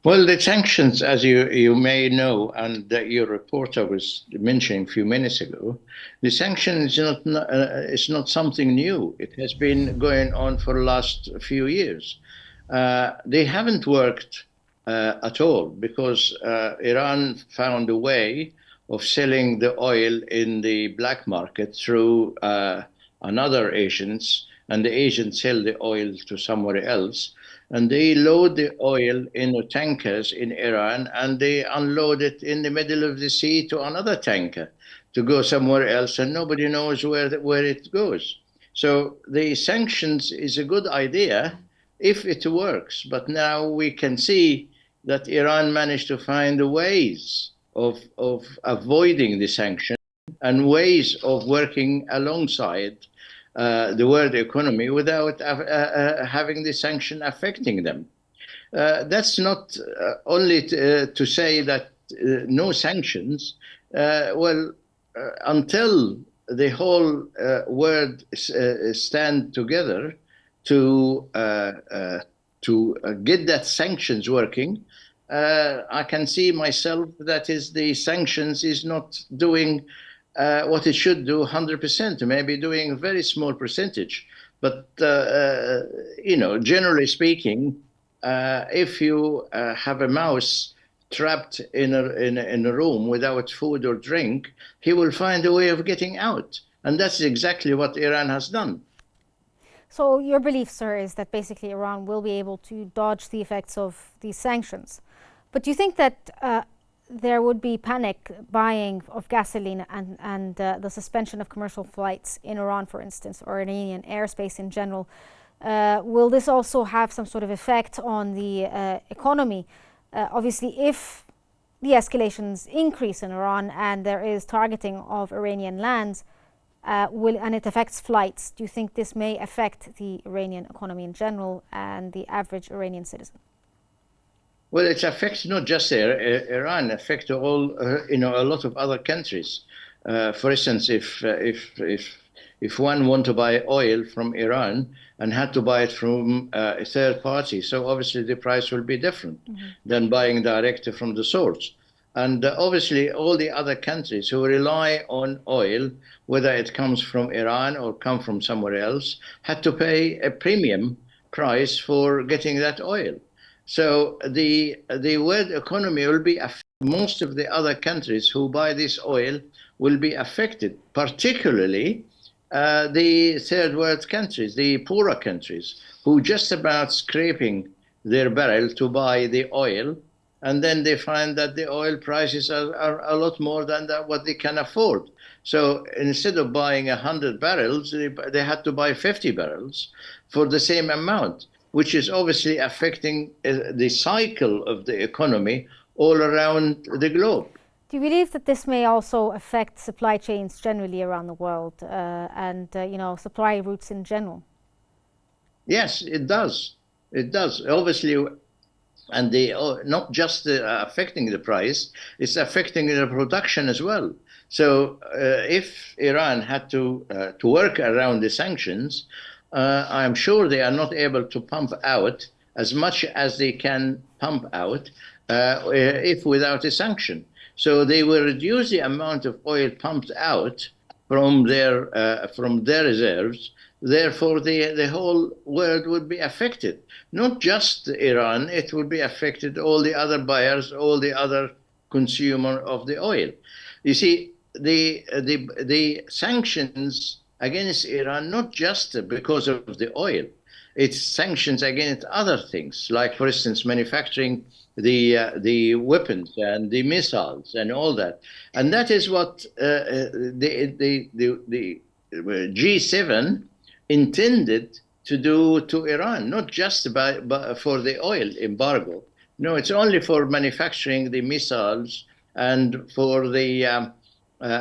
Well, the sanctions, as you may know, and that your reporter was mentioning a few minutes ago, the sanction is not something new. It has been going on for the last few years. They haven't worked at all because Iran found a way of selling the oil in the black market through another agents, and the agents sell the oil to somewhere else, and they load the oil in tankers in Iran and they unload it in the middle of the sea to another tanker to go somewhere else, and nobody knows where it goes. So the sanctions is a good idea if it works, but now we can see that Iran managed to find ways of avoiding the sanction and ways of working alongside the world economy without having the sanction affecting them. That's not only to say that no sanctions. Well, until the whole world stand together to get that sanctions working, I can see myself that is the sanctions is not doing what it should do 100%, maybe doing a very small percentage. But, generally speaking, if you have a mouse trapped in a room without food or drink, he will find a way of getting out. And that's exactly what Iran has done. So your belief, sir, is that basically Iran will be able to dodge the effects of these sanctions. But do you think that there would be panic buying of gasoline and the suspension of commercial flights in Iran, for instance, or Iranian airspace in general? Will this also have some sort of effect on the economy? Obviously, if the escalations increase in Iran and there is targeting of Iranian lands, and it affects flights, do you think this may affect the Iranian economy in general and the average Iranian citizen? Well, it affects not just Iran, it affects all, a lot of other countries. For instance, if one want to buy oil from Iran and had to buy it from a third party, so obviously the price will be different than buying direct from the source. And obviously, all the other countries who rely on oil, whether it comes from Iran or come from somewhere else, had to pay a premium price for getting that oil. So the world economy will be affected. Most of the other countries who buy this oil will be affected, particularly the third world countries, the poorer countries, who just about scraping their barrel to buy the oil, and then they find that the oil prices are a lot more than what they can afford. So instead of buying 100 barrels, they had to buy 50 barrels for the same amount, which is obviously affecting the cycle of the economy all around the globe. Do you believe that this may also affect supply chains generally around the world and supply routes in general? Yes, it does. It does. Obviously, and not just affecting the price, it's affecting the production as well. So if Iran had to work around the sanctions, I'm sure they are not able to pump out as much as they can pump out if without a sanction. So they will reduce the amount of oil pumped out from their reserves. Therefore, the whole world would be affected. Not just Iran; it would be affected all the other buyers, all the other consumer of the oil. You see, the sanctions against Iran, not just because of the oil. It's sanctions against other things, like, for instance, manufacturing the weapons and the missiles and all that. And that is what the G7 intended to do to Iran, not just for the oil embargo. No, it's only for manufacturing the missiles and for the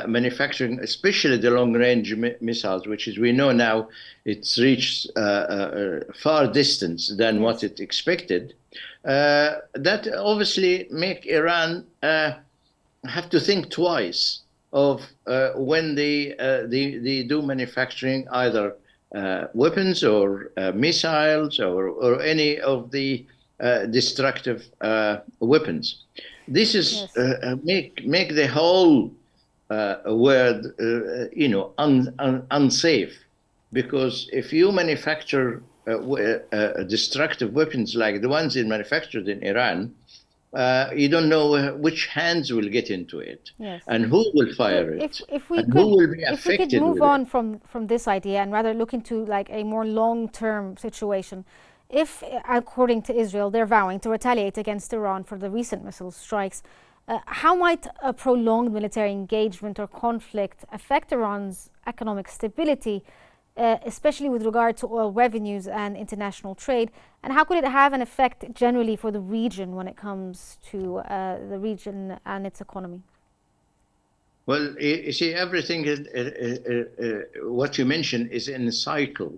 manufacturing, especially the long-range missiles, which is, we know now, it's reached far distance than what it expected. That obviously make Iran have to think twice of when they do manufacturing either weapons or missiles or any of the destructive weapons. This is Yes. make the whole world, unsafe, because if you manufacture destructive weapons like the ones manufactured in Iran, you don't know which hands will get into it, Yes. and who will So fire if it, if we and who could will be if we could affected move with it. on from this idea and rather look into like a more long-term situation, if according to Israel they're vowing to retaliate against Iran for the recent missile strikes, how might a prolonged military engagement or conflict affect Iran's economic stability, especially with regard to oil revenues and international trade? And how could it have an effect generally for the region when it comes to the region and its economy? Well, you see, everything is, what you mentioned is in a cycle.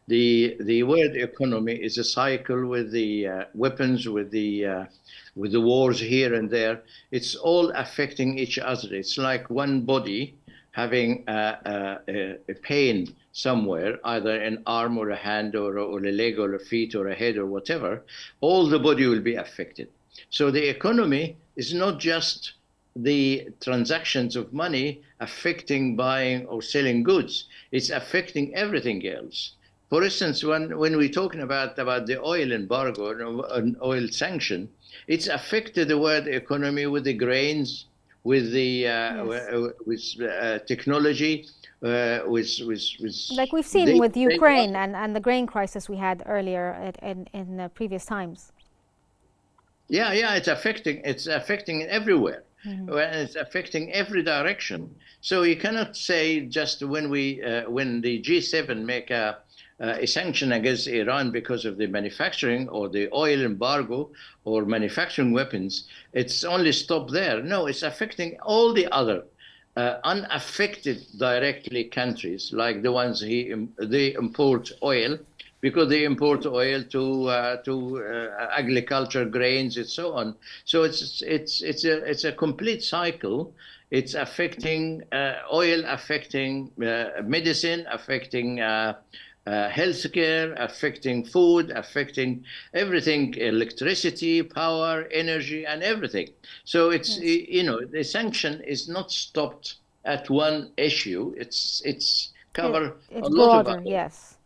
The world economy is a cycle with the weapons, with the wars here and there. It's all affecting each other. It's like one body having a pain somewhere, either an arm or a hand or a leg or a feet or a head or whatever. All the body will be affected. So the economy is not just the transactions of money affecting buying or selling goods. It's affecting everything else. For instance, when we're talking about the oil embargo and oil sanction, it's affected the world economy with the grains, with the Yes. with technology, with Like we've seen with day-to-day Ukraine life. and the grain crisis we had earlier in previous times. Yeah, yeah, it's affecting everywhere. Well, it's affecting every direction. So you cannot say just when the G7 make a sanction against Iran because of the manufacturing or the oil embargo or manufacturing weapons, it's only stopped there. No, it's affecting all the other unaffected directly countries, like the ones they import oil, because they import oil to agriculture, grains, and so on. So it's a complete cycle. It's affecting oil, affecting medicine, affecting healthcare, affecting food, affecting everything, electricity, power, energy, and everything. So Yes. the sanction is not stopped at one issue. It's cover a It's lot of broader, other. yes.